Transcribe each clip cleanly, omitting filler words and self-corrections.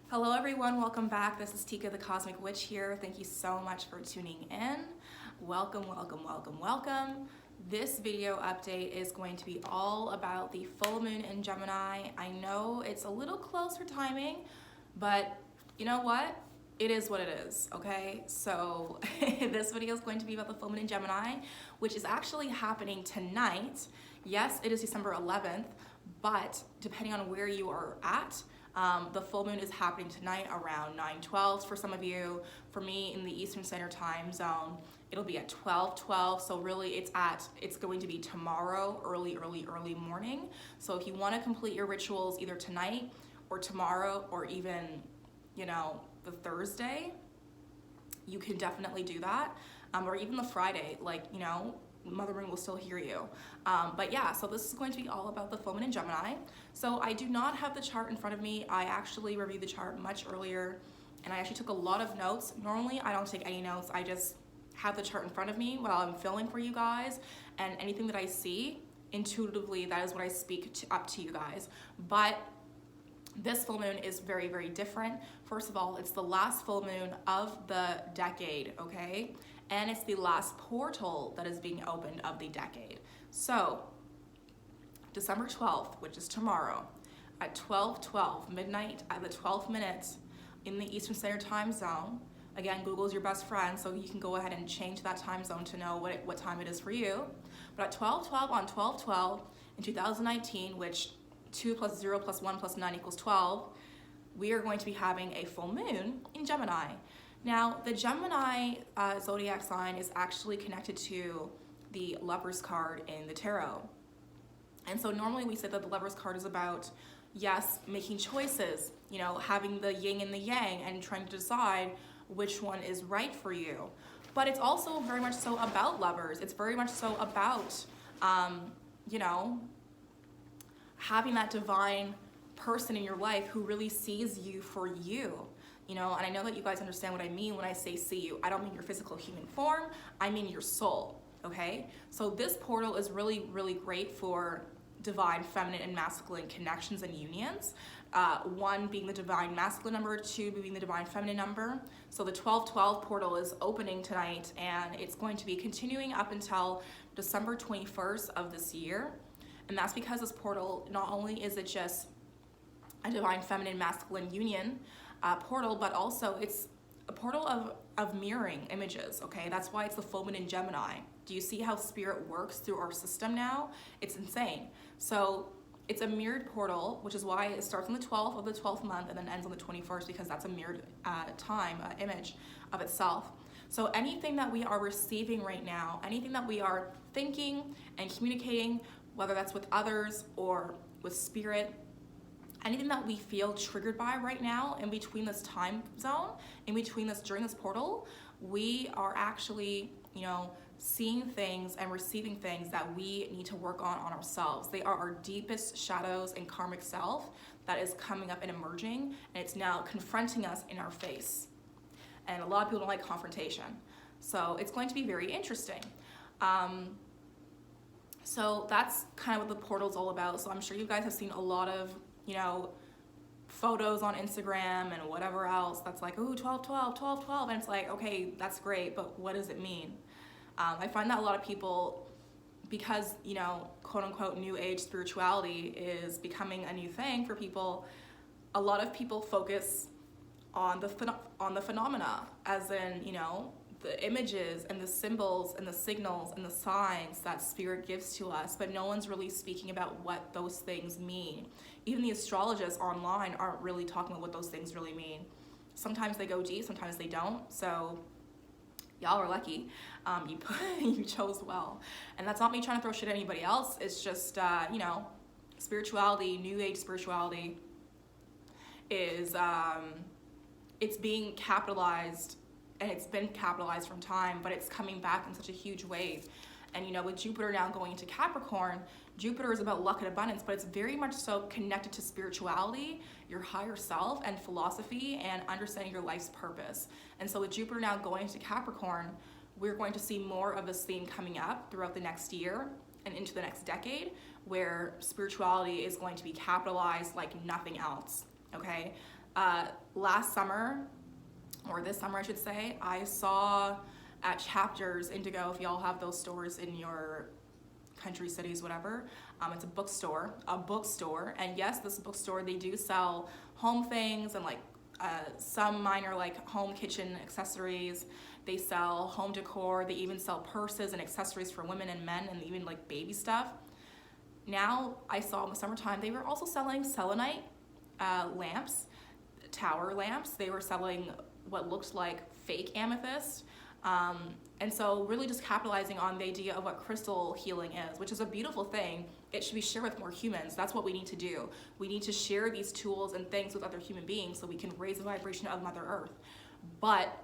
Hello everyone, welcome back. This is Tika the Cosmic Witch here. Thank you so much for tuning in. Welcome, welcome, welcome, welcome. This video update is going to be all about the full moon in Gemini. I know it's a little close for timing, but you know what? It is what it is, okay? So this video is going to be about the full moon in Gemini, which is actually happening tonight. Yes, it is December 11th, but depending on where you are at, the full moon is happening tonight around 9:12 for some of you. For me, in the Eastern Standard Time zone, it'll be at 12:12. So really, it's going to be tomorrow, early morning. So if you want to complete your rituals either tonight or tomorrow, or even, the Thursday, you can definitely do that. Or even the Friday, Mother Moon will still hear you. But yeah, so this is going to be all about the full moon in Gemini. So I do not have the chart in front of me. I actually reviewed the chart much earlier, and I actually took a lot of notes. Normally, I don't take any notes. I just have the chart in front of me while I'm filming for you guys, and anything that I see, intuitively, that is what I speak up to you guys. But this full moon is very, very different. First of all, it's the last full moon of the decade, okay? And it's the last portal that is being opened of the decade. So, December 12th, which is tomorrow, at 12:12, midnight at the 12th minute in the Eastern Standard Time zone. Again, Google's your best friend, so you can go ahead and change that time zone to know what time it is for you. But at 12:12 on 12/12 in 2019, which 2 plus 0 plus 1 plus 9 equals 12, we are going to be having a full moon in Gemini. Now, the Gemini zodiac sign is actually connected to the Lover's card in the tarot. And so normally we say that the Lover's card is about, yes, making choices, having the yin and the yang and trying to decide which one is right for you. But it's also very much so about lovers. It's very much so about, having that divine person in your life who really sees you for you. And I know that you guys understand what I mean when I say see you. I don't mean your physical human form, I mean your soul, okay? So this portal is really, really great for divine feminine and masculine connections and unions. One being the divine masculine number, two being the divine feminine number. So the 12:12 portal is opening tonight, and it's going to be continuing up until December 21st of this year. And that's because this portal, not only is it just a divine feminine masculine union portal, but also it's a portal of mirroring images, okay? That's why it's the full moon in Gemini. Do you see how spirit works through our system now? It's insane. So it's a mirrored portal, which is why it starts on the 12th of the 12th month and then ends on the 21st, because that's a mirrored image of itself. So anything that we are receiving right now, anything that we are thinking and communicating, whether that's with others or with spirit, anything that we feel triggered by right now in between this time zone, during this portal, we are actually, seeing things and receiving things that we need to work on ourselves. They are our deepest shadows and karmic self that is coming up and emerging, and it's now confronting us in our face. And a lot of people don't like confrontation. So it's going to be very interesting. So that's kind of what the portal's all about. So I'm sure you guys have seen a lot of, photos on Instagram and whatever else that's like, oh, 12/12, 12/12. And it's like, okay, that's great, but what does it mean? I find that a lot of people, because, quote unquote, new age spirituality is becoming a new thing for people, a lot of people focus on the phenomena, as in, the images and the symbols and the signals and the signs that spirit gives to us, but no one's really speaking about what those things mean. Even the astrologists online aren't really talking about what those things really mean. Sometimes they go deep, sometimes they don't. So y'all are lucky. You chose well. And that's not me trying to throw shit at anybody else. It's just, spirituality, new age spirituality is, it's being capitalized, and it's been capitalized from time, but it's coming back in such a huge wave. And with Jupiter now going into Capricorn, Jupiter is about luck and abundance, but it's very much so connected to spirituality, your higher self, and philosophy, and understanding your life's purpose. And so with Jupiter now going into Capricorn, we're going to see more of this theme coming up throughout the next year and into the next decade, where spirituality is going to be capitalized like nothing else, okay? Last summer, or this summer I should say, I saw at Chapters Indigo, if y'all have those stores in your country, cities, whatever, it's a bookstore, and yes, this bookstore, they do sell home things and like some minor like home kitchen accessories. They sell home decor, they even sell purses and accessories for women and men, and even like baby stuff. Now I saw in the summertime they were also selling selenite lamps, tower lamps. They were selling what looked like fake amethyst. And so really just capitalizing on the idea of what crystal healing is, which is a beautiful thing. It should be shared with more humans. That's what we need to do. We need to share these tools and things with other human beings so we can raise the vibration of Mother Earth. But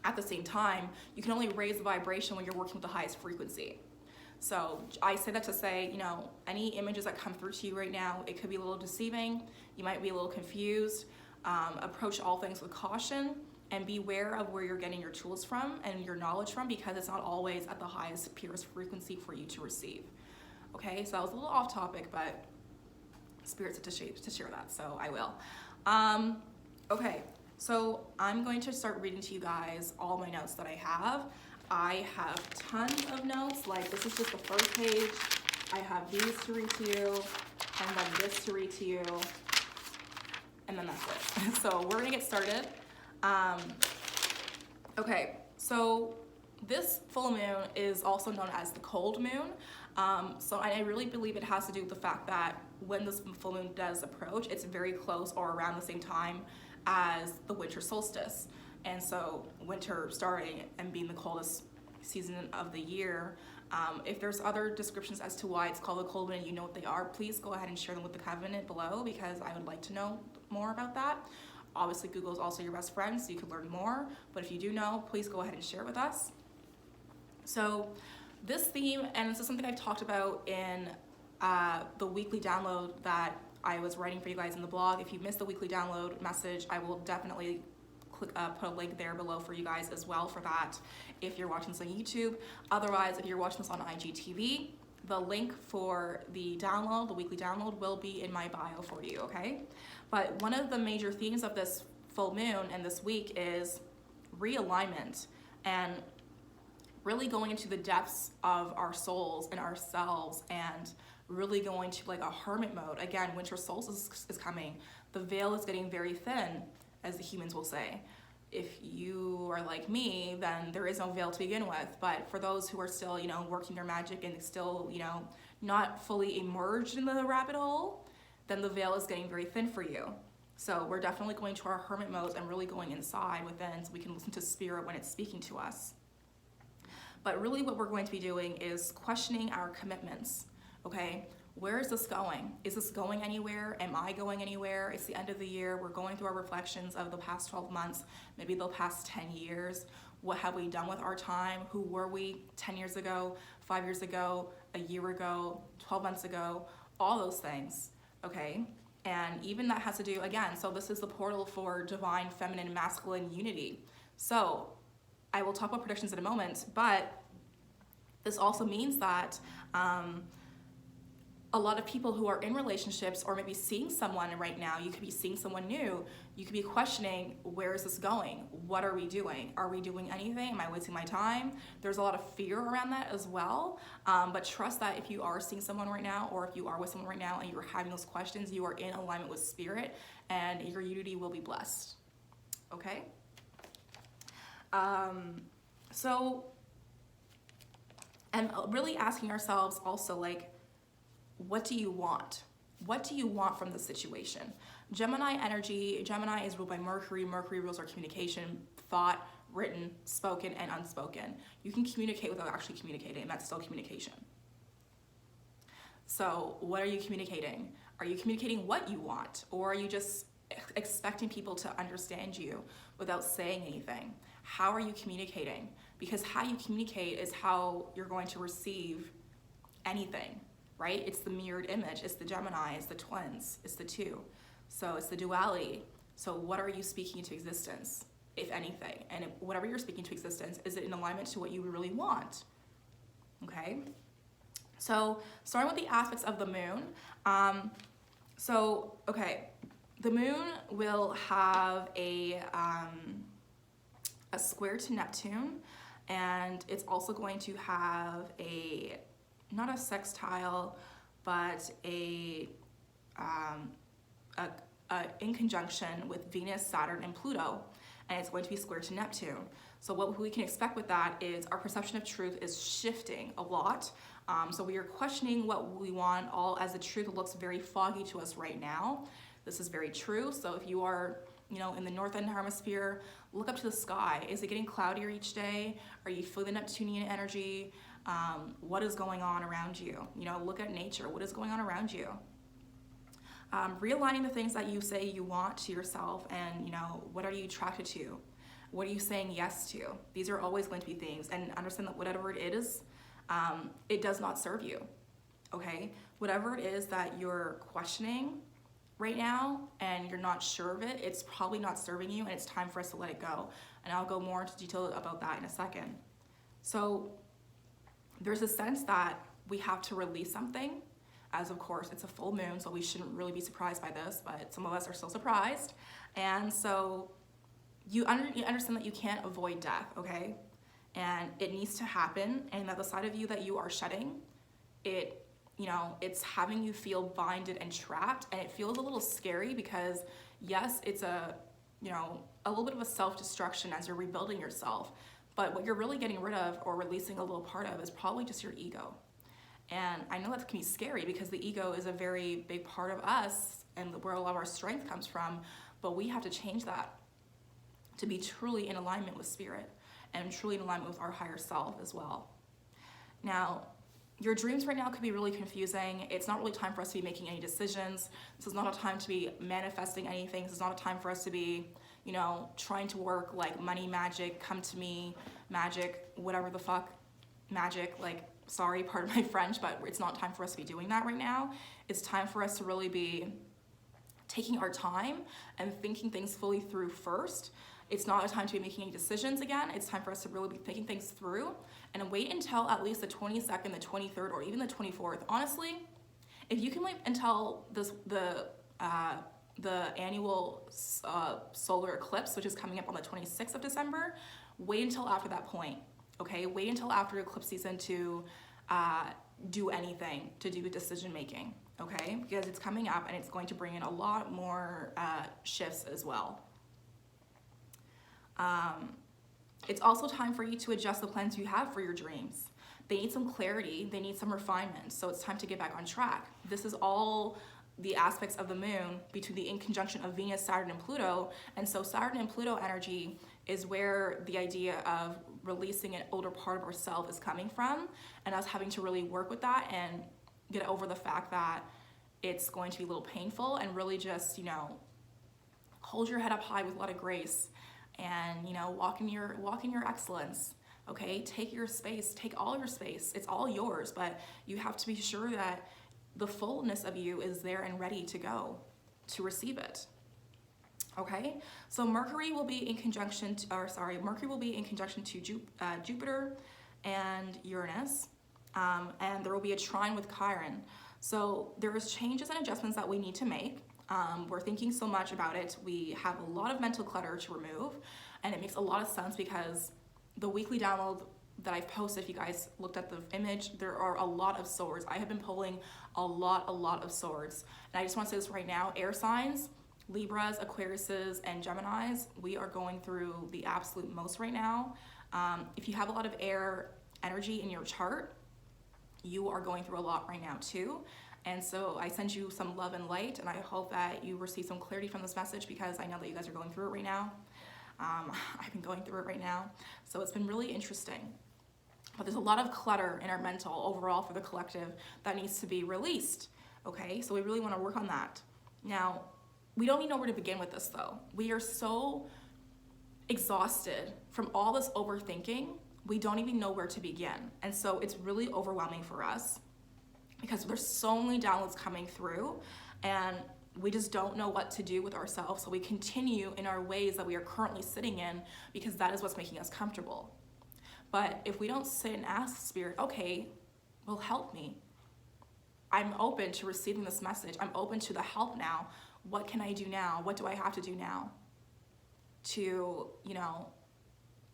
at the same time, you can only raise the vibration when you're working with the highest frequency. So I say that to say, you know, any images that come through to you right now, it could be a little deceiving. You might be a little confused. Approach all things with caution and beware of where you're getting your tools from and your knowledge from, because it's not always at the highest, purest frequency for you to receive. Okay, so that was a little off topic, but Spirit said to share that, so I will. Okay, so I'm going to start reading to you guys all my notes that I have. I have tons of notes, like this is just the first page. I have these to read to you, and then this to read to you, and then that's it. So we're gonna get started. Okay, so this full moon is also known as the cold moon. So I really believe it has to do with the fact that when this full moon does approach, it's very close or around the same time as the winter solstice. And so winter starting and being the coldest season of the year. If there's other descriptions as to why it's called the cold moon and you know what they are, please go ahead and share them with the covenant below, because I would like to know more about that. Obviously, Google is also your best friend, so you can learn more. But if you do know, please go ahead and share it with us. So this theme, and this is something I've talked about in the weekly download that I was writing for you guys in the blog. If you missed the weekly download message, I will definitely put a link there below for you guys as well for that if you're watching this on YouTube. Otherwise, if you're watching this on IGTV, the link for the download, the weekly download, will be in my bio for you, okay? But one of the major themes of this full moon and this week is realignment and really going into the depths of our souls and ourselves and really going to like a hermit mode. Again, winter solstice is coming. The veil is getting very thin, as the humans will say. If you are like me, then there is no veil to begin with. But for those who are still, you know, working their magic and still, you know, not fully immersed in the rabbit hole, then the veil is getting very thin for you. So we're definitely going to our hermit modes and really going inside within so we can listen to spirit when it's speaking to us. But really what we're going to be doing is questioning our commitments, okay? Where is this going? Is this going anywhere? Am I going anywhere? It's the end of the year. We're going through our reflections of the past 12 months, maybe the past 10 years. What have we done with our time? Who were we 10 years ago, 5 years ago, a year ago, 12 months ago? All those things, okay? And even that has to do, again, so this is the portal for divine, feminine, masculine unity. So I will talk about predictions in a moment, but this also means that a lot of people who are in relationships or maybe seeing someone right now, you could be seeing someone new, you could be questioning, where is this going? What are we doing? Are we doing anything? Am I wasting my time? There's a lot of fear around that as well, but trust that if you are seeing someone right now, or if you are with someone right now and you're having those questions, you are in alignment with spirit and your unity will be blessed, okay? And really asking ourselves also, like, what do you want? What do you want from the situation? Gemini energy, Gemini is ruled by Mercury. Mercury rules our communication, thought, written, spoken, and unspoken. You can communicate without actually communicating, and that's still communication. So what are you communicating? Are you communicating what you want? Or are you just expecting people to understand you without saying anything? How are you communicating? Because how you communicate is how you're going to receive anything, right? It's the mirrored image. It's the Gemini, it's the twins, it's the two. So it's the duality. So what are you speaking into existence, if anything? And whatever you're speaking to existence, is it in alignment to what you really want? Okay? So starting with the aspects of the moon. the moon will have a square to Neptune, and it's also going to have not a sextile, but in conjunction with Venus, Saturn, and Pluto, and it's going to be square to Neptune. So what we can expect with that is our perception of truth is shifting a lot. So we are questioning what we want, all as the truth looks very foggy to us right now. This is very true. So if you are, in the northern hemisphere, look up to the sky. Is it getting cloudier each day? Are you feeling the Neptunian energy? What is going on around you? Look at nature. What is going on around you? Realigning the things that you say you want to yourself, and what are you attracted to? What are you saying yes to? These are always going to be things, and understand that whatever it is, it does not serve you, okay? Whatever it is that you're questioning right now and you're not sure of it, it's probably not serving you, and it's time for us to let it go. And I'll go more into detail about that in a second. So there's a sense that we have to release something, as of course it's a full moon, so we shouldn't really be surprised by this, but some of us are still surprised. And so you understand that you can't avoid death, okay? And it needs to happen, and that the side of you that you are shedding, it's having you feel binded and trapped, and it feels a little scary because yes, it's a little bit of a self-destruction as you're rebuilding yourself, but what you're really getting rid of or releasing a little part of is probably just your ego. And I know that can be scary because the ego is a very big part of us and where a lot of our strength comes from, but we have to change that to be truly in alignment with spirit and truly in alignment with our higher self as well. Now, your dreams right now could be really confusing. It's not really time for us to be making any decisions. This is not a time to be manifesting anything. This is not a time for us to be, trying to work like money magic, come to me magic, whatever the fuck magic, sorry, pardon my French, but it's not time for us to be doing that right now. It's time for us to really be taking our time and thinking things fully through first. It's not a time to be making any decisions again. It's time for us to really be thinking things through and wait until at least the 22nd, the 23rd, or even the 24th. Honestly, if you can wait until the annual solar eclipse, which is coming up on the 26th of December, wait until after that point, okay? Wait until after eclipse season to do anything to do with decision making, okay? Because it's coming up and it's going to bring in a lot more shifts as well. It's also time for you to adjust the plans you have for your dreams. They need some clarity, they need some refinement, so it's time to get back on track. This is all the aspects of the moon between the in conjunction of Venus, Saturn, and Pluto, and so Saturn and Pluto energy is where the idea of releasing an older part of ourselves is coming from, and us having to really work with that and get over the fact that it's going to be a little painful, and really just, hold your head up high with a lot of grace, and walk in your excellence, okay? Take your space, take all your space. It's all yours, but you have to be sure that the fullness of you is there and ready to go to receive it. Okay, so Mercury will be in conjunction to Jupiter and Uranus, and there will be a trine with Chiron. So there is changes and adjustments that we need to make. We're thinking so much about it. We have a lot of mental clutter to remove, and it makes a lot of sense because the weekly download that I've posted, if you guys looked at the image, there are a lot of swords. I have been pulling a lot of swords. And I just want to say this right now, air signs, Libras, Aquariuses, and Geminis, we are going through the absolute most right now. If you have a lot of air energy in your chart, you are going through a lot right now too. And so I send you some love and light, and I hope that you receive some clarity from this message because I know that you guys are going through it right now. I've been going through it right now. So it's been really interesting. But there's a lot of clutter in our mental overall for the collective that needs to be released, okay? So we really want to work on that. Now, we don't even know where to begin with this though. We are so exhausted from all this overthinking, we don't even know where to begin. And so it's really overwhelming for us because there's so many downloads coming through and we just don't know what to do with ourselves. So we continue in our ways that we are currently sitting in because that is what's making us comfortable. But if we don't sit and ask Spirit, okay, well, help me. I'm open to receiving this message. I'm open to the help now. what can I do now? What do I have to do now to,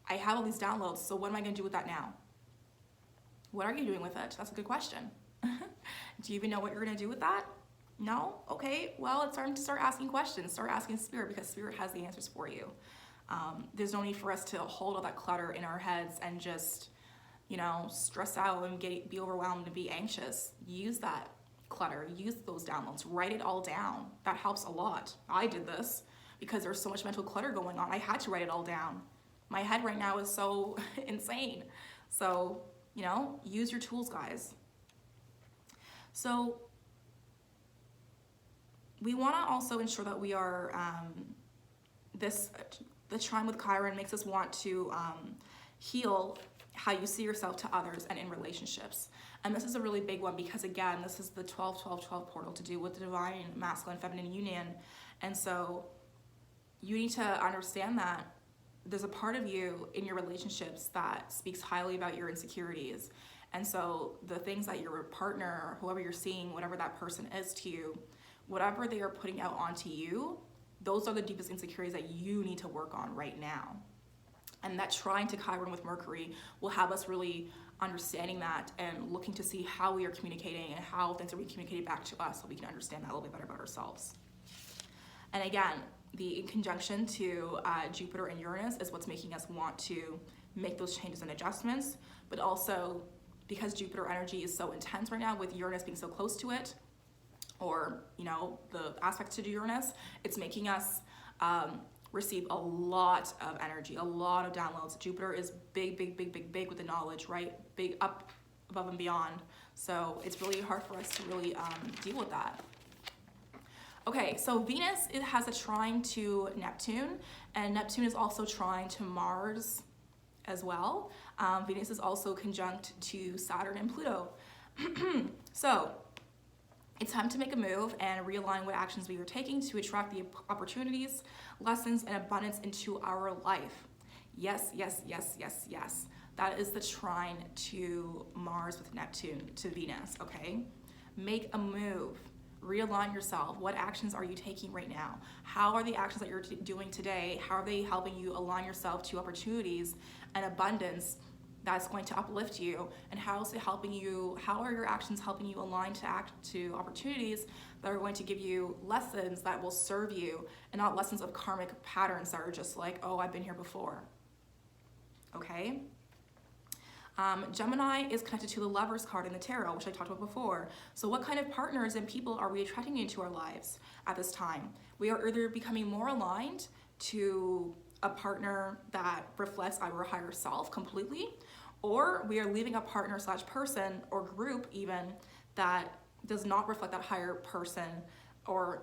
I have all these downloads, so what am I going to do with that now? What are you doing with it? That's a good question. Do you even know what you're going to do with that? No? Okay, well, it's time to start asking questions. Start asking Spirit, because Spirit has the answers for you. There's no need for us to hold all that clutter in our heads and just, stress out and be overwhelmed and be anxious. Use that clutter, use those downloads, write it all down. That helps a lot. I did this because there's so much mental clutter going on. I had to write it all down. My head right now is so insane. So, use your tools, guys. So we want to also ensure that we are, the trine with Chiron makes us want to heal how you see yourself to others and in relationships. And this is a really big one because, again, this is the 12-12-12 portal to do with the divine masculine feminine union. And so you need to understand that there's a part of you in your relationships that speaks highly about your insecurities. And so the things that your partner, or whoever you're seeing, whatever that person is to you, whatever they are putting out onto you, those are the deepest insecurities that you need to work on right now. And that trine to Chiron with Mercury will have us really understanding that and looking to see how we are communicating and how things are being communicated back to us so we can understand that a little bit better about ourselves. And again, the conjunction to Jupiter and Uranus is what's making us want to make those changes and adjustments, but also because Jupiter energy is so intense right now with Uranus being so close to it, or, the aspects to Uranus, it's making us receive a lot of energy, a lot of downloads. Jupiter is big with the knowledge, right? Big up above and beyond. So it's really hard for us to really deal with that. Okay, so Venus, it has a trine to Neptune, and Neptune is also trine to Mars as well. Venus is also conjunct to Saturn and Pluto. So it's time to make a move and realign what actions we are taking to attract the opportunities, lessons, and abundance into our life. Yes. That is the trine to Mars with Neptune to Venus, okay? Make a move. Realign yourself. What actions are you taking right now? How are the actions that you're doing today, how are they helping you align yourself to opportunities and abundance that's going to uplift you? And how is it helping you, how are your actions helping you align to opportunities that are going to give you lessons that will serve you, and not lessons of karmic patterns that are just like, oh, I've been here before, okay? Gemini is connected to the Lovers card in the tarot, which I talked about before. So what kind of partners and people are we attracting into our lives at this time? We are either becoming more aligned to a partner that reflects our higher self completely, or we are leaving a partner / person or group even that does not reflect that higher person, or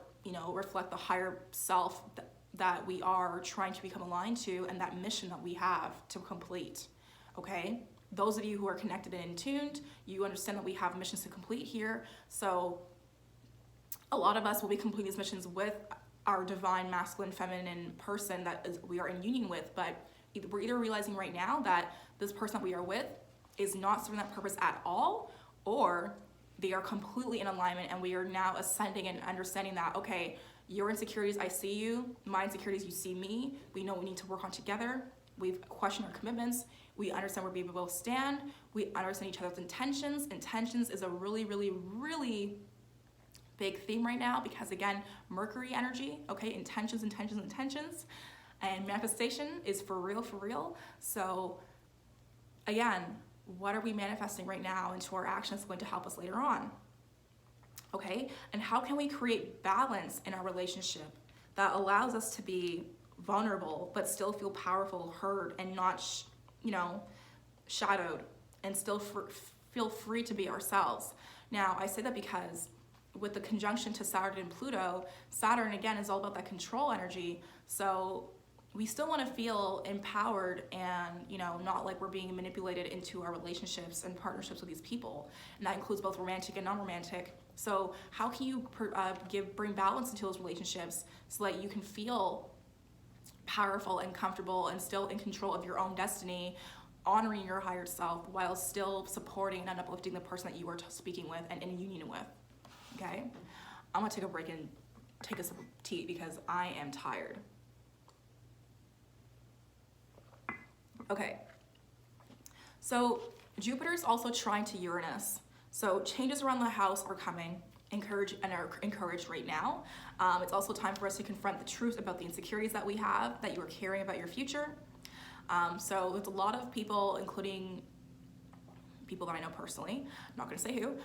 reflect the higher self that we are trying to become aligned to, and that mission that we have to complete. Okay, those of you who are connected and in tuned, you understand that we have missions to complete here. So a lot of us will be completing these missions with our divine masculine feminine person we are in union with, but we're either realizing right now that this person that we are with is not serving that purpose at all, or they are completely in alignment, and we are now ascending and understanding that, okay, your insecurities, I see you, my insecurities, you see me, we know we need to work on together, we've questioned our commitments, we understand where we both stand, we understand each other's intentions. Intentions is a really big theme right now, because again, Mercury energy, okay, intentions, and manifestation is for real. So again, what are we manifesting right now into our actions going to help us later on? Okay, and how can we create balance in our relationship that allows us to be vulnerable but still feel powerful, heard, and not shadowed, and still feel free to be ourselves? Now, I say that because with the conjunction to Saturn and Pluto, Saturn again is all about that control energy. So we still want to feel empowered and, not like we're being manipulated into our relationships and partnerships with these people. And that includes both romantic and non-romantic. So how can you bring balance into those relationships so that you can feel powerful and comfortable and still in control of your own destiny, honoring your higher self while still supporting and uplifting the person that you are speaking with and in union with? Okay, I'm gonna take a break and take a sip of tea because I am tired. Okay, so Jupiter is also trine to Uranus. So changes around the house are coming, are encouraged right now. It's also time for us to confront the truth about the insecurities that we have, that you are carrying about your future. So there's a lot of people, including people that I know personally, I'm not gonna say who,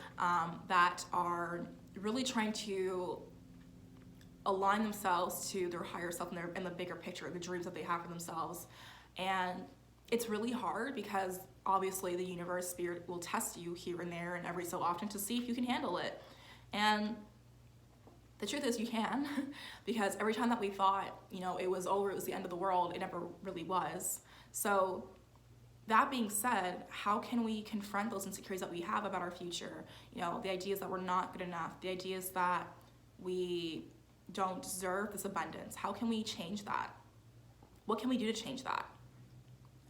that are really trying to align themselves to their higher self and the bigger picture, the dreams that they have for themselves. And it's really hard because obviously the universe, spirit will test you here and there and every so often to see if you can handle it. And the truth is you can, because every time that we thought, you know, it was over, it was the end of the world, it never really was. So that being said, how can we confront those insecurities that we have about our future? You know, the ideas that we're not good enough, the ideas that we don't deserve this abundance. How can we change that? What can we do to change that?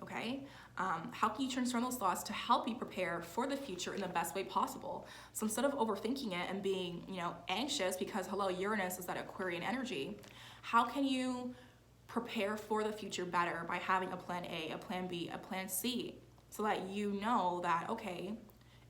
Okay? How can you transform those thoughts to help you prepare for the future in the best way possible? So instead of overthinking it and being, you know, anxious because, hello, Uranus is that Aquarian energy, how can you prepare for the future better by having a plan A, a plan B, a plan C, so that you know that, okay,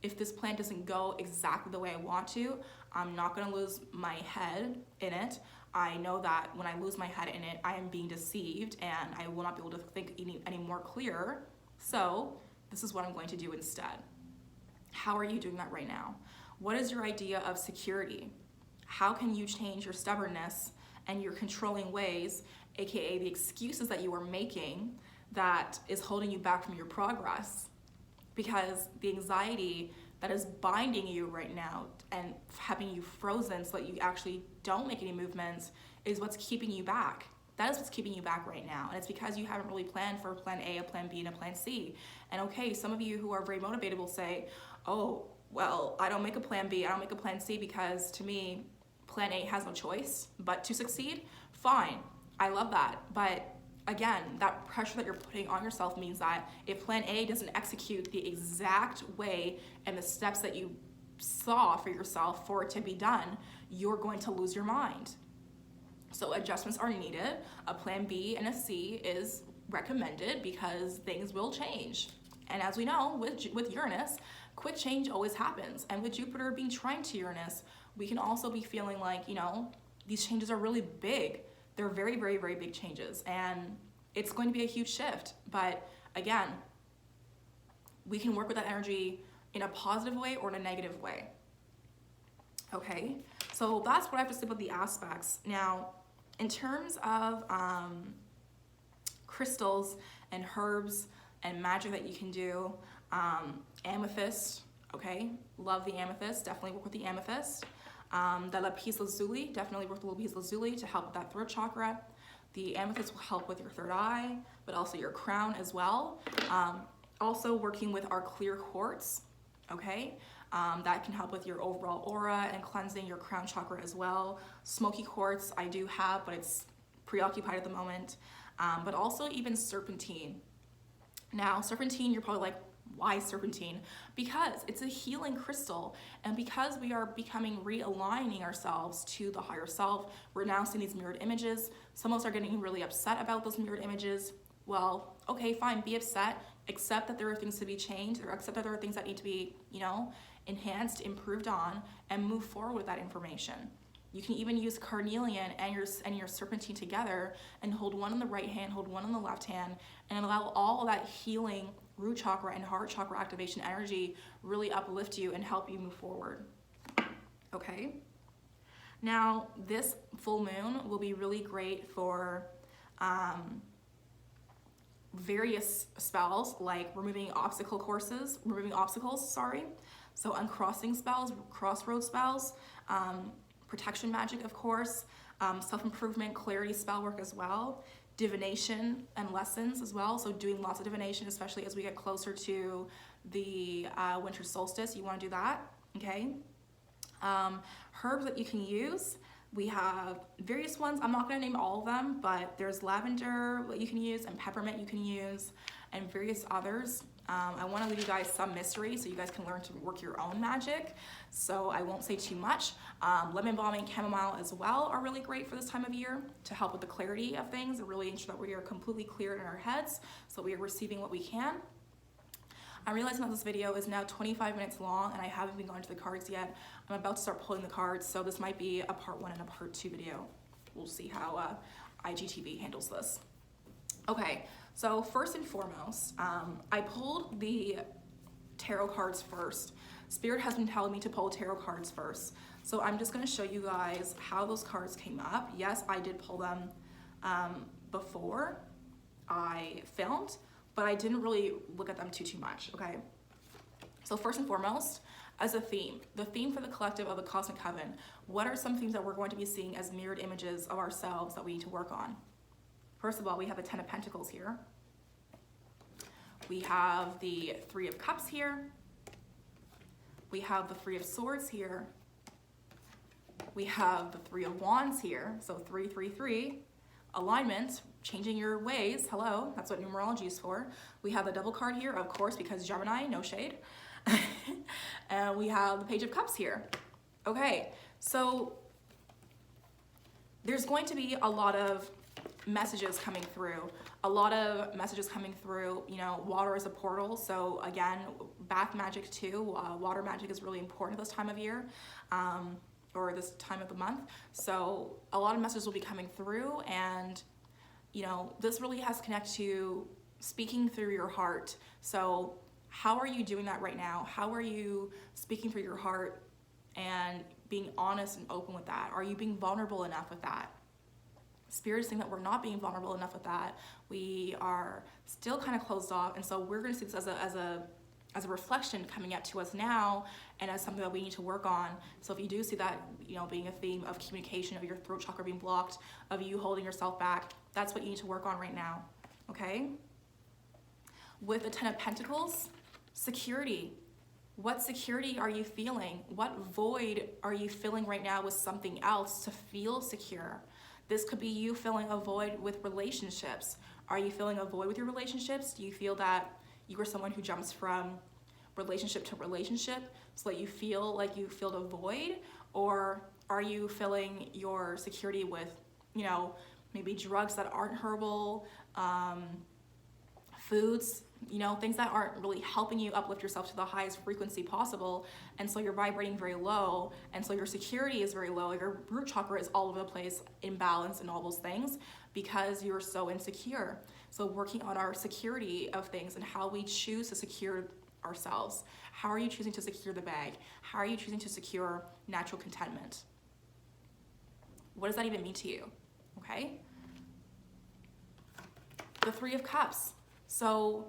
if this plan doesn't go exactly the way I want to, I'm not gonna lose my head in it. I know that when I lose my head in it, I am being deceived and I will not be able to think any more clear. So this is what I'm going to do instead. How are you doing that right now? What is your idea of security? How can you change your stubbornness and your controlling ways, aka the excuses that you are making that is holding you back from your progress? Because the anxiety that is binding you right now and having you frozen so that you actually don't make any movements is what's keeping you back. That is what's keeping you back right now. And it's because you haven't really planned for a plan A, a plan B, and a plan C. And okay, some of you who are very motivated will say, oh, well, I don't make a plan B, I don't make a plan C because to me, plan A has no choice but to succeed. Fine, I love that. But again, that pressure that you're putting on yourself means that if plan A doesn't execute the exact way and the steps that you saw for yourself for it to be done, you're going to lose your mind. So adjustments are needed. A plan B and a C is recommended because things will change. And as we know, with Uranus, quick change always happens. And with Jupiter being trine to Uranus, we can also be feeling like, you know, these changes are really big. They're very, very, very big changes. And it's going to be a huge shift. But again, we can work with that energy in a positive way or in a negative way. Okay, so that's what I have to say about the aspects. Now, in terms of crystals and herbs and magic that you can do, amethyst, okay, love the amethyst, definitely work with the amethyst. The lapis lazuli, definitely work with the lapis lazuli to help with that throat chakra. The amethyst will help with your third eye, but also your crown as well. Also working with our clear quartz, okay? That can help with your overall aura and cleansing your crown chakra as well. Smoky quartz I do have, but it's preoccupied at the moment. But also even serpentine. Now, serpentine, you're probably like, why serpentine? Because it's a healing crystal, and because we are realigning ourselves to the higher self, we're now seeing these mirrored images. Some of us are getting really upset about those mirrored images. Well, okay, fine, be upset. Accept that there are things to be changed, or accept that there are things that need to be, you know, enhanced, improved on, and move forward with that information. You can even use carnelian and your serpentine together and hold one in the right hand, hold one in the left hand, and allow all of that healing root chakra and heart chakra activation energy really uplift you and help you move forward. Okay? Now, this full moon will be really great for various spells, like removing obstacles, sorry. So uncrossing spells, crossroad spells, protection magic, of course, self-improvement, clarity spell work as well, divination and lessons as well. So doing lots of divination, especially as we get closer to the winter solstice, you want to do that, okay? Herbs that you can use, We have various ones. I'm not going to name all of them, but there's lavender that you can use and peppermint you can use and various others. I want to leave you guys some mystery so you guys can learn to work your own magic. So I won't say too much. Lemon balm and chamomile as well are really great for this time of year to help with the clarity of things and really ensure that we are completely clear in our heads so we are receiving what we can. I'm realizing that this video is now 25 minutes long and I haven't even gone to the cards yet. I'm about to start pulling the cards, so this might be a part 1 and a part 2 video. We'll see how IGTV handles this. Okay, so first and foremost, I pulled the tarot cards first. Spirit has been telling me to pull tarot cards first. So I'm just gonna show you guys how those cards came up. Yes, I did pull them before I filmed, but I didn't really look at them too much, okay? So first and foremost, as a theme, the theme for the collective of the Cosmic Coven, what are some themes that we're going to be seeing as mirrored images of ourselves that we need to work on? First of all, we have the 10 of Pentacles here. We have the 3 of Cups here. We have the 3 of Swords here. We have the 3 of Wands here, so 3, 3, 3. Alignment, changing your ways, hello, that's what numerology is for. We have the Devil card here, of course, because Gemini, no shade. And we have the Page of Cups here. Okay, so there's going to be a lot of messages coming through. You know, water is a portal, so again, bath magic too. Water magic is really important this time of year. Or this time of the month. So a lot of messages will be coming through, and you know, this really has to connect to speaking through your heart. So how are you doing that right now? How are you speaking through your heart and being honest and open with that? Are you being vulnerable enough with that? Spirit is saying that we're not being vulnerable enough with that. We are still kind of closed off, and so we're going to see this as a reflection coming up to us now, and as something that we need to work on. So if you do see that, you know, being a theme of communication, of your throat chakra being blocked, of you holding yourself back, that's what you need to work on right now, okay? With the 10 of Pentacles, security. What security are you feeling? What void are you filling right now with something else to feel secure? This could be you filling a void with relationships. Are you filling a void with your relationships? Do you feel that you are someone who jumps from relationship to relationship so that you feel like you filled a void? Or are you filling your security with, you know, maybe drugs that aren't herbal, foods, you know, things that aren't really helping you uplift yourself to the highest frequency possible, and so you're vibrating very low, and so your security is very low, your root chakra is all over the place, imbalance and all those things, because you're so insecure. So working on our security of things and how we choose to secure ourselves. How are you choosing to secure the bag? How are you choosing to secure natural contentment? What does that even mean to you? Okay? The 3 of Cups. So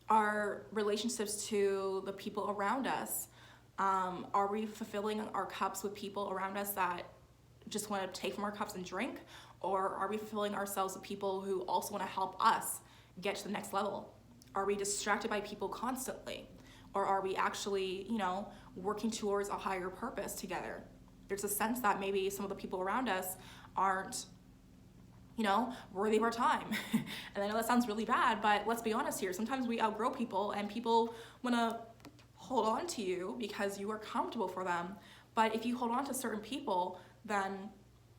our relationships to the people around us, are we fulfilling our cups with people around us that just want to take from our cups and drink? Or are we fulfilling ourselves with people who also want to help us get to the next level? Are we distracted by people constantly? Or are we actually, you know, working towards a higher purpose together? There's a sense that maybe some of the people around us aren't, you know, worthy of our time. And I know that sounds really bad, but let's be honest here. Sometimes we outgrow people, and people want to hold on to you because you are comfortable for them. But if you hold on to certain people, then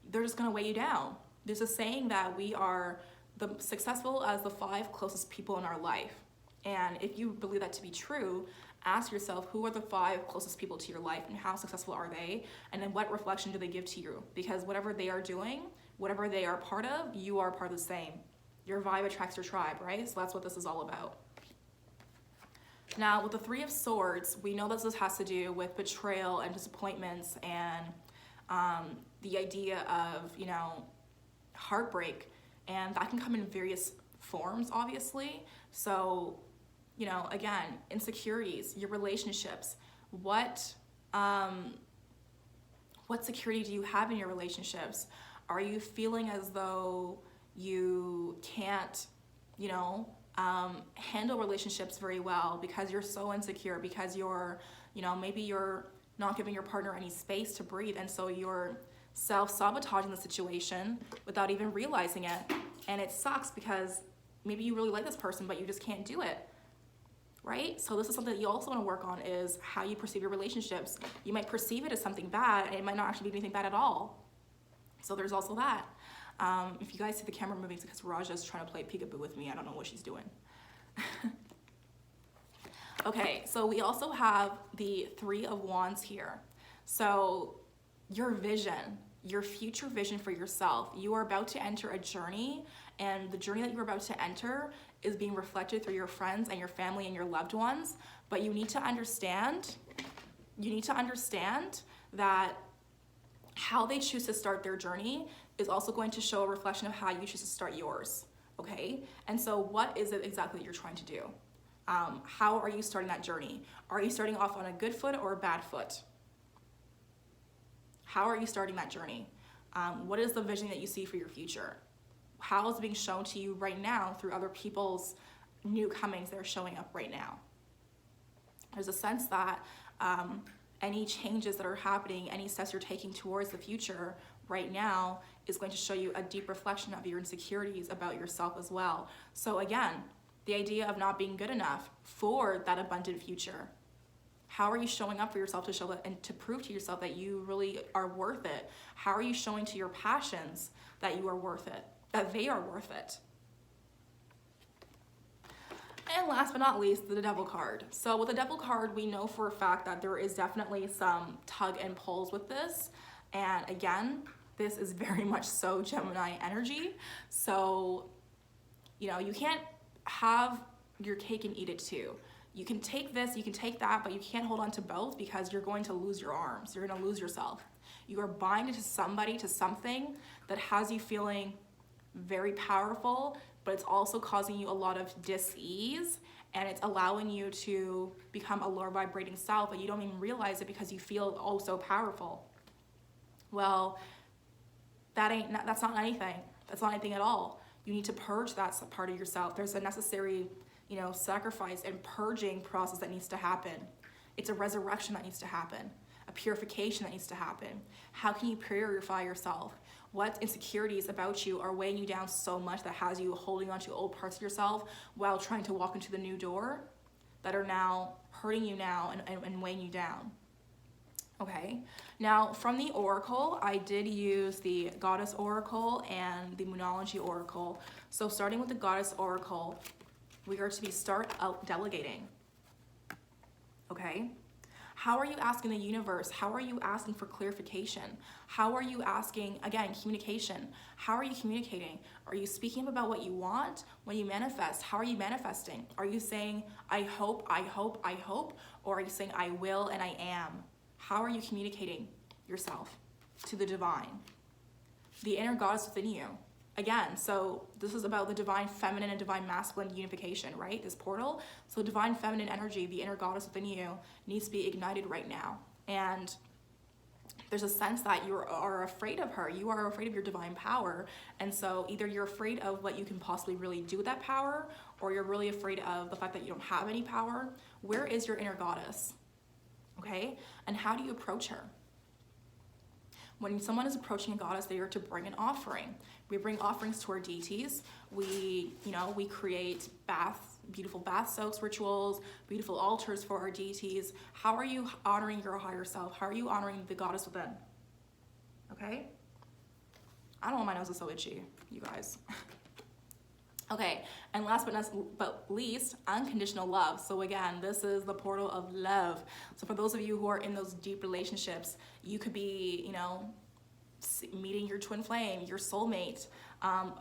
they're just going to weigh you down. There's a saying that we are the successful as the 5 closest people in our life. And if you believe that to be true, ask yourself, who are the 5 closest people to your life, and how successful are they? And then what reflection do they give to you? Because whatever they are doing, whatever they are part of, you are part of the same. Your vibe attracts your tribe, right? So that's what this is all about. Now, with the 3 of Swords, we know that this has to do with betrayal and disappointments and the idea of, you know, heartbreak. And that can come in various forms, obviously. So, you know, again, insecurities, your relationships, what security do you have in your relationships? Are you feeling as though you can't, you know, handle relationships very well because you're so insecure, because you're, you know, maybe you're not giving your partner any space to breathe, and so you're self-sabotaging the situation without even realizing it. And it sucks because maybe you really like this person, but you just can't do it, right? So this is something that you also want to work on, is how you perceive your relationships. You might perceive it as something bad, and it might not actually be anything bad at all. So there's also that. If you guys see the camera moving, it's because Raja's trying to play peekaboo with me. I don't know what she's doing. Okay, so we also have the Three of Wands here. So your vision, your future vision for yourself. You are about to enter a journey, and the journey that you're about to enter is being reflected through your friends and your family and your loved ones. But you need to understand that how they choose to start their journey is also going to show a reflection of how you choose to start yours, okay? And so what is it exactly that you're trying to do? How are you starting that journey? Are you starting off on a good foot or a bad foot? How are you starting that journey? What is the vision that you see for your future? How is it being shown to you right now through other people's new comings that are showing up right now? There's a sense that any changes that are happening, any steps you're taking towards the future right now is going to show you a deep reflection of your insecurities about yourself as well. So again, the idea of not being good enough for that abundant future. How are you showing up for yourself to show that and to prove to yourself that you really are worth it? How are you showing to your passions that you are worth it, that they are worth it? And last but not least, the Devil card. So with the Devil card, we know for a fact that there is definitely some tug and pulls with this. And again, this is very much so Gemini energy. So, you know, you can't have your cake and eat it too. You can take this, you can take that, but you can't hold on to both because you're going to lose your arms. You're going to lose yourself. You are binding to somebody, to something that has you feeling very powerful, but it's also causing you a lot of dis-ease, and it's allowing you to become a lower vibrating self, but you don't even realize it because you feel oh so powerful. Well, that's not anything. That's not anything at all. You need to purge that part of yourself. There's a necessary, you know, sacrifice and purging process that needs to happen. It's a resurrection that needs to happen, a purification that needs to happen. How can you purify yourself? What insecurities about you are weighing you down so much that has you holding on to old parts of yourself while trying to walk into the new door that are now hurting you now and weighing you down? Okay, now from the Oracle, I did use the Goddess Oracle and the Moonology Oracle. So starting with the Goddess Oracle, we are to start out delegating, okay? How are you asking the universe? How are you asking for clarification? How are you asking, again, communication? How are you communicating? Are you speaking about what you want when you manifest? How are you manifesting? Are you saying, I hope, I hope, I hope? Or are you saying, I will and I am? How are you communicating yourself to the divine? The inner goddess within you. Again, so this is about the divine feminine and divine masculine unification, right? This portal. So divine feminine energy, the inner goddess within you, needs to be ignited right now. And there's a sense that you are afraid of her. You are afraid of your divine power. And so either you're afraid of what you can possibly really do with that power, or you're really afraid of the fact that you don't have any power. Where is your inner goddess? Okay? And how do you approach her? When someone is approaching a goddess, they are to bring an offering. We bring offerings to our deities. We create beautiful bath soaks rituals, beautiful altars for our deities. How are you honoring your higher self? How are you honoring the goddess within? Okay? I don't know why my nose is so itchy, you guys. Okay, and last but least, unconditional love. So again, this is the portal of love. So for those of you who are in those deep relationships, you could be, you know, meeting your twin flame, your soulmate,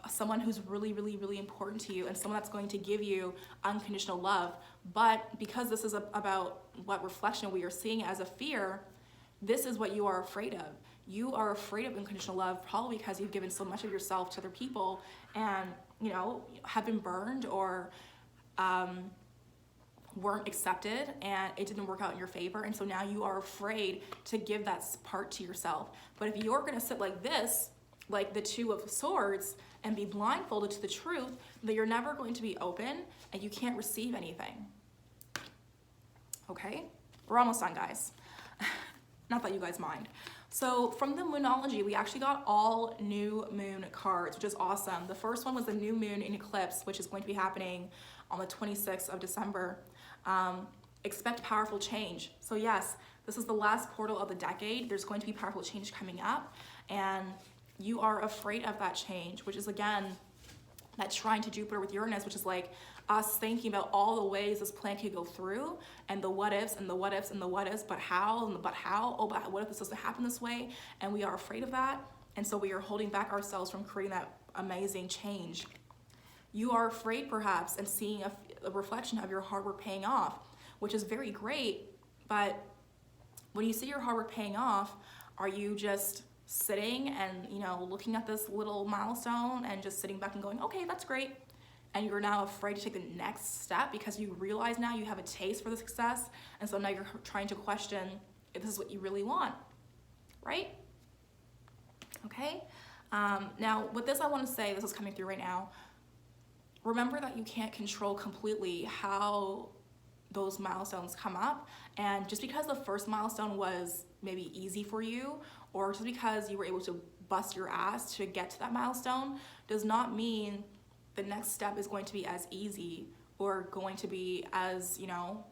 someone who's really, really, really important to you, and someone that's going to give you unconditional love. But because this is about what reflection we are seeing as a fear, this is what you are afraid of. You are afraid of unconditional love probably because you've given so much of yourself to other people and, you know, have been burned or weren't accepted and it didn't work out in your favor. And so now you are afraid to give that part to yourself. But if you're going to sit like this, like the Two of Swords, and be blindfolded to the truth, then you're never going to be open and you can't receive anything. Okay? We're almost done, guys. Not that you guys mind. So from the Moonology, we actually got all new moon cards, which is awesome. The first one was the new moon in eclipse, which is going to be happening on the 26th of December. Expect powerful change. So yes, this is the last portal of the decade. There's going to be powerful change coming up, and you are afraid of that change, which is again, that trine to Jupiter with Uranus, which is like us thinking about all the ways this plan could go through, and the what ifs and the what ifs and the what ifs, but how and the but how, oh, but what if this doesn't happen this way? And we are afraid of that. And so we are holding back ourselves from creating that amazing change. You are afraid perhaps and seeing a reflection of your hard work paying off, which is very great. But when you see your hard work paying off, are you just sitting and, you know, looking at this little milestone and just sitting back and going, okay, that's great? And you're now afraid to take the next step because you realize now you have a taste for the success. And so now you're trying to question if this is what you really want, right? Okay. Now with this, I want to say, this is coming through right now. Remember that you can't control completely how those milestones come up. And just because the first milestone was maybe easy for you, or just because you were able to bust your ass to get to that milestone, does not mean the next step is going to be as easy or going to be as, you know,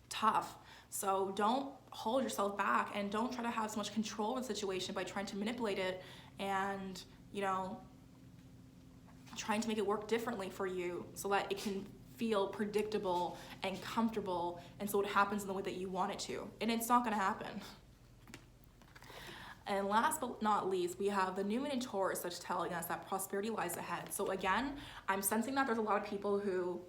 tough. So don't hold yourself back, and don't try to have so much control of the situation by trying to manipulate it and, you know, trying to make it work differently for you so that it can feel predictable and comfortable, and so it happens in the way that you want it to. And it's not going to happen. And last but not least, we have the new moon in Taurus that's telling us that prosperity lies ahead. So again, I'm sensing that there's a lot of people who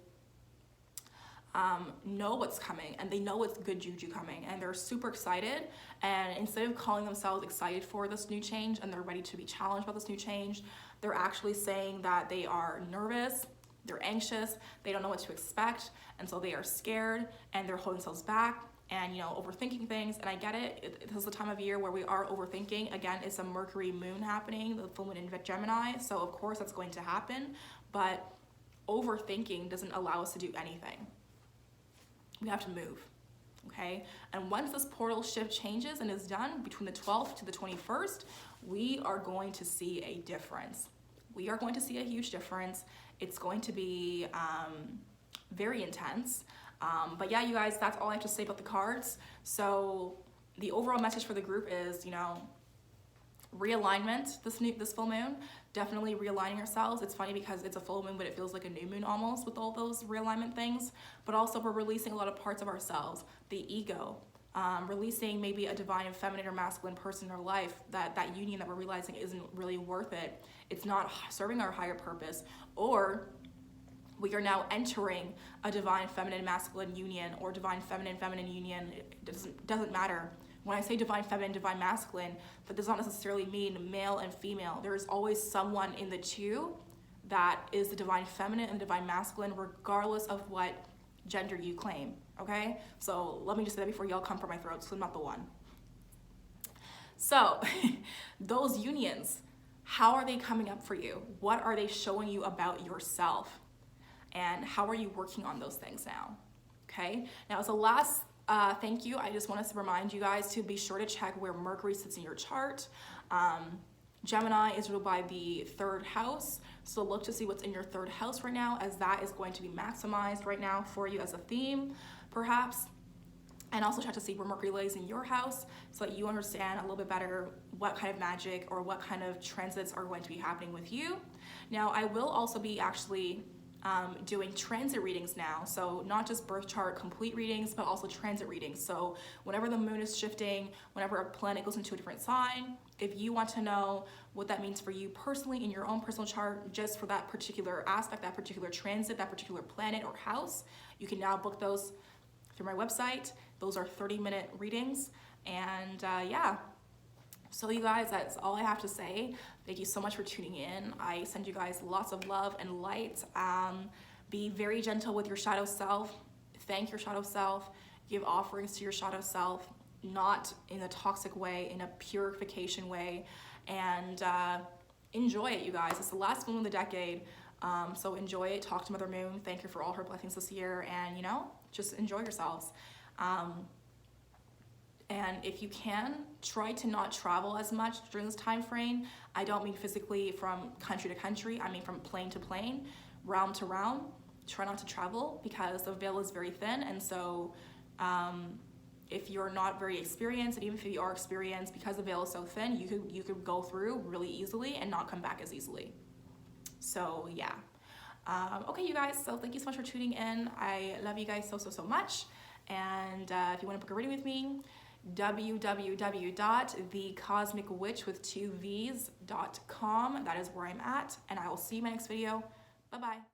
know what's coming, and they know it's good juju coming, and they're super excited. And instead of calling themselves excited for this new change and they're ready to be challenged by this new change, they're actually saying that they are nervous, they're anxious, they don't know what to expect, and so they are scared and they're holding themselves back and, you know, overthinking things. And I get it. This is the time of year where we are overthinking. Again, it's a Mercury moon happening, the full moon in Gemini, so of course that's going to happen. But overthinking doesn't allow us to do anything. We have to move, okay? And once this portal shift changes and is done between the 12th to the 21st, we are going to see a difference. We are going to see a huge difference. It's going to be very intense. But yeah, you guys, that's all I have to say about the cards. So the overall message for the group is, you know, realignment this full moon. Definitely realigning ourselves. It's funny because it's a full moon, but it feels like a new moon almost with all those realignment things. But also we're releasing a lot of parts of ourselves, the ego, releasing maybe a divine and feminine or masculine person in our life, that union that we're realizing isn't really worth it. It's not serving our higher purpose. Or we are now entering a divine feminine masculine union, or divine feminine union. It doesn't matter. When I say divine feminine, divine masculine, that does not necessarily mean male and female. There is always someone in the two that is the divine feminine and the divine masculine, regardless of what gender you claim, okay? So let me just say that before y'all come for my throat, so I'm not the one. So those unions, how are they coming up for you? What are they showing you about yourself? And how are you working on those things now, okay? Now, as a last thank you, I just want to remind you guys to be sure to check where Mercury sits in your chart. Gemini is ruled by the 3rd house, so look to see what's in your 3rd house right now, as that is going to be maximized right now for you as a theme, perhaps. And also check to see where Mercury lays in your house so that you understand a little bit better what kind of magic or what kind of transits are going to be happening with you. Now, I will also be actually doing transit readings now. So not just birth chart complete readings, but also transit readings. So whenever the moon is shifting, whenever a planet goes into a different sign, if you want to know what that means for you personally in your own personal chart, just for that particular aspect, that particular transit, that particular planet or house, you can now book those through my website. Those are 30-minute readings. And yeah. So you guys, that's all I have to say. Thank you so much for tuning in. I send you guys lots of love and light. Be very gentle with your shadow self. Thank your shadow self. Give offerings to your shadow self, not in a toxic way, in a purification way. And enjoy it, you guys. It's the last moon of the decade. So enjoy it. Talk to Mother Moon. Thank her for all her blessings this year. And, you know, just enjoy yourselves. And if you can, try to not travel as much during this time frame. I don't mean physically from country to country, I mean from plane to plane, realm to realm. Try not to travel because the veil is very thin, and so if you're not very experienced, and even if you are experienced, because the veil is so thin, you could go through really easily and not come back as easily. So yeah. Okay, you guys, so thank you so much for tuning in. I love you guys so much. And if you want to book a reading with me, www.thecosmicwitch.com. That is where I'm at, and I will see you in my next video. Bye-bye.